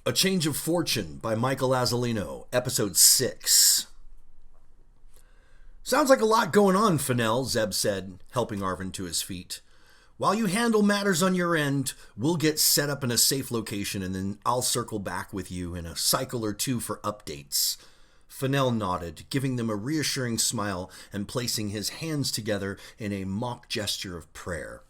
A Change of Fortune by Michael Azzolino, Episode 6. Sounds like a lot going on, Fennell, Zeb said, helping Arvin to his feet. While you handle matters on your end, we'll get set up in a safe location and then I'll circle back with you in a cycle or two for updates. Fennell nodded, giving them a reassuring smile and placing his hands together in a mock gesture of prayer.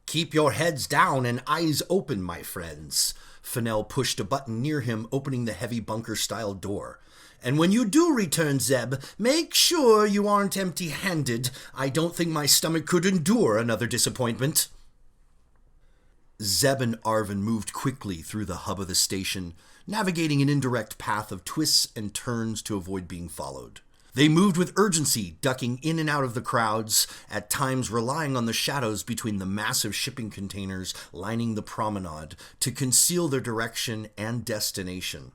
Keep your heads down and eyes open, my friends. Fennell pushed a button near him, opening the heavy bunker-style door. And when you do return, Zeb, make sure you aren't empty-handed. I don't think my stomach could endure another disappointment. Zeb and Arvin moved quickly through the hub of the station, navigating an indirect path of twists and turns to avoid being followed. They moved with urgency, ducking in and out of the crowds, at times relying on the shadows between the massive shipping containers lining the promenade to conceal their direction and destination.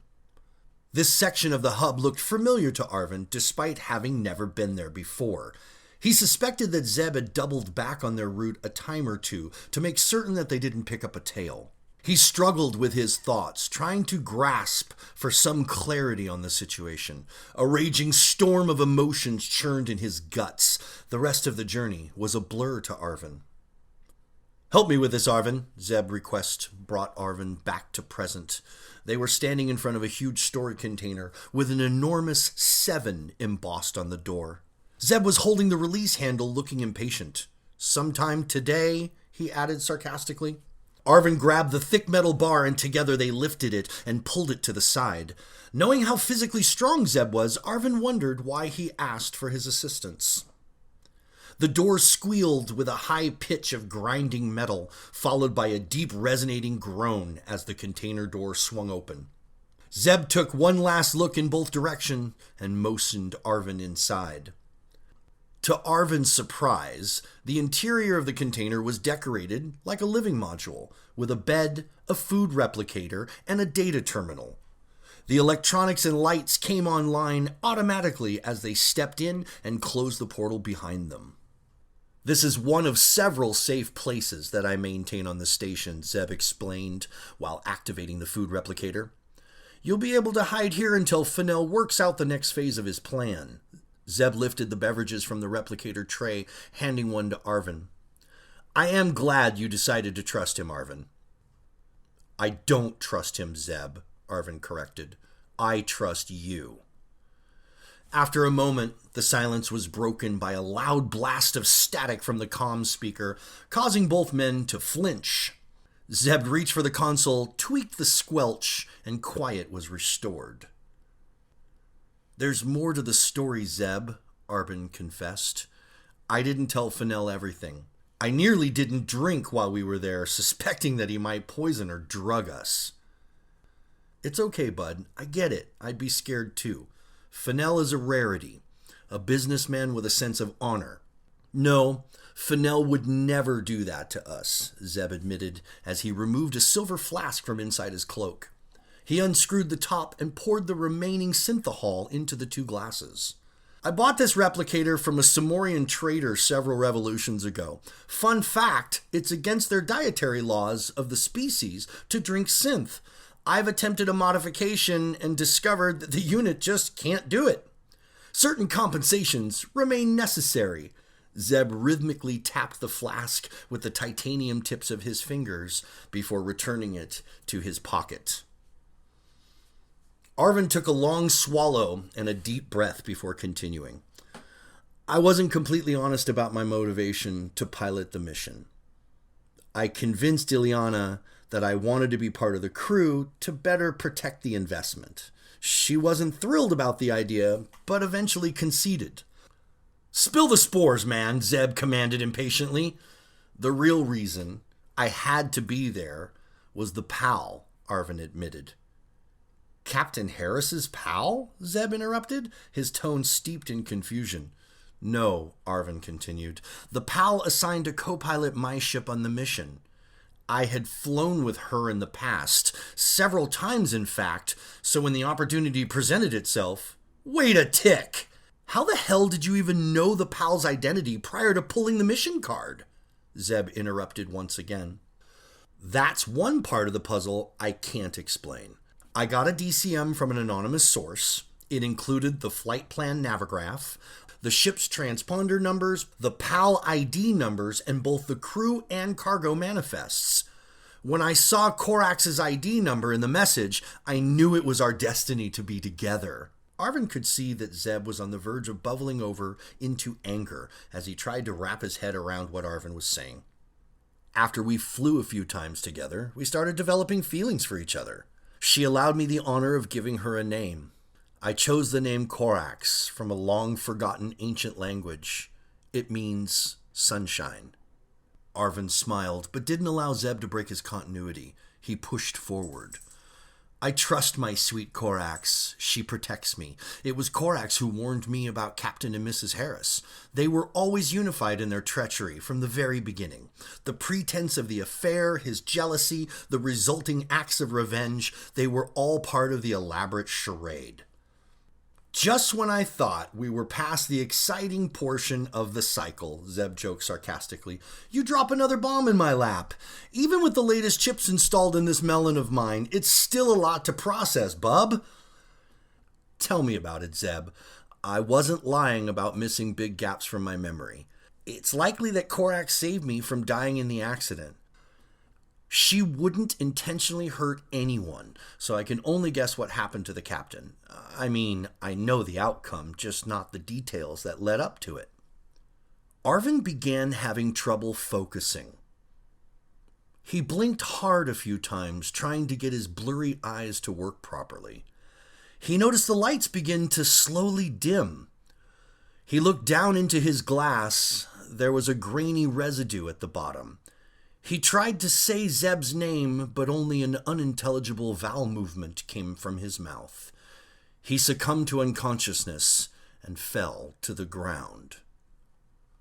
This section of the hub looked familiar to Arvin, despite having never been there before. He suspected that Zeb had doubled back on their route a time or two to make certain that they didn't pick up a tail. He struggled with his thoughts, trying to grasp for some clarity on the situation. A raging storm of emotions churned in his guts. The rest of the journey was a blur to Arvin. Help me with this, Arvin, Zeb's request brought Arvin back to present. They were standing in front of a huge storage container with an enormous 7 embossed on the door. Zeb was holding the release handle, looking impatient. Sometime today, he added sarcastically. Arvin grabbed the thick metal bar and together they lifted it and pulled it to the side. Knowing how physically strong Zeb was, Arvin wondered why he asked for his assistance. The door squealed with a high pitch of grinding metal, followed by a deep resonating groan as the container door swung open. Zeb took one last look in both directions and motioned Arvin inside. To Arvin's surprise, the interior of the container was decorated like a living module, with a bed, a food replicator, and a data terminal. The electronics and lights came online automatically as they stepped in and closed the portal behind them. This is one of several safe places that I maintain on the station, Zeb explained while activating the food replicator. You'll be able to hide here until Fennell works out the next phase of his plan. Zeb lifted the beverages from the replicator tray, handing one to Arvin. I am glad you decided to trust him, Arvin. I don't trust him, Zeb, Arvin corrected. I trust you. After a moment, the silence was broken by a loud blast of static from the comm speaker, causing both men to flinch. Zeb reached for the console, tweaked the squelch, and quiet was restored. There's more to the story, Zeb, Arvin confessed. I didn't tell Fennell everything. I nearly didn't drink while we were there, suspecting that he might poison or drug us. It's okay, bud. I get it. I'd be scared too. Fennell is a rarity, a businessman with a sense of honor. No, Fennell would never do that to us, Zeb admitted as he removed a silver flask from inside his cloak. He unscrewed the top and poured the remaining synthahol into the 2 glasses. I bought this replicator from a Somorian trader several revolutions ago. Fun fact, it's against their dietary laws of the species to drink synth. I've attempted a modification and discovered that the unit just can't do it. Certain compensations remain necessary. Zeb rhythmically tapped the flask with the titanium tips of his fingers before returning it to his pocket. Arvin took a long swallow and a deep breath before continuing. I wasn't completely honest about my motivation to pilot the mission. I convinced Ileana that I wanted to be part of the crew to better protect the investment. She wasn't thrilled about the idea, but eventually conceded. Spill the spores, man, Zeb commanded impatiently. The real reason I had to be there was the pal, Arvin admitted. Captain Harris's pal? Zeb interrupted, his tone steeped in confusion. No, Arvin continued. The pal assigned to co-pilot my ship on the mission. I had flown with her in the past, several times in fact, so when the opportunity presented itself... Wait a tick! How the hell did you even know the pal's identity prior to pulling the mission card? Zeb interrupted once again. That's one part of the puzzle I can't explain. I got a DCM from an anonymous source. It included the flight plan navigraph, the ship's transponder numbers, the PAL ID numbers, and both the crew and cargo manifests. When I saw Korax's ID number in the message, I knew it was our destiny to be together. Arvin could see that Zeb was on the verge of bubbling over into anger as he tried to wrap his head around what Arvin was saying. After we flew a few times together, we started developing feelings for each other. She allowed me the honor of giving her a name. I chose the name Korax from a long-forgotten ancient language. It means sunshine. Arvin smiled, but didn't allow Zeb to break his continuity. He pushed forward. I trust my sweet Korax. She protects me. It was Korax who warned me about Captain and Mrs. Harris. They were always unified in their treachery from the very beginning. The pretense of the affair, his jealousy, the resulting acts of revenge, they were all part of the elaborate charade. Just when I thought we were past the exciting portion of the cycle, Zeb joked sarcastically, you drop another bomb in my lap. Even with the latest chips installed in this melon of mine, it's still a lot to process, bub. Tell me about it, Zeb. I wasn't lying about missing big gaps from my memory. It's likely that Korax saved me from dying in the accident. She wouldn't intentionally hurt anyone, so I can only guess what happened to the captain. I mean, I know the outcome, just not the details that led up to it. Arvin began having trouble focusing. He blinked hard a few times, trying to get his blurry eyes to work properly. He noticed the lights begin to slowly dim. He looked down into his glass. There was a grainy residue at the bottom. He tried to say Zeb's name, but only an unintelligible vowel movement came from his mouth. He succumbed to unconsciousness and fell to the ground.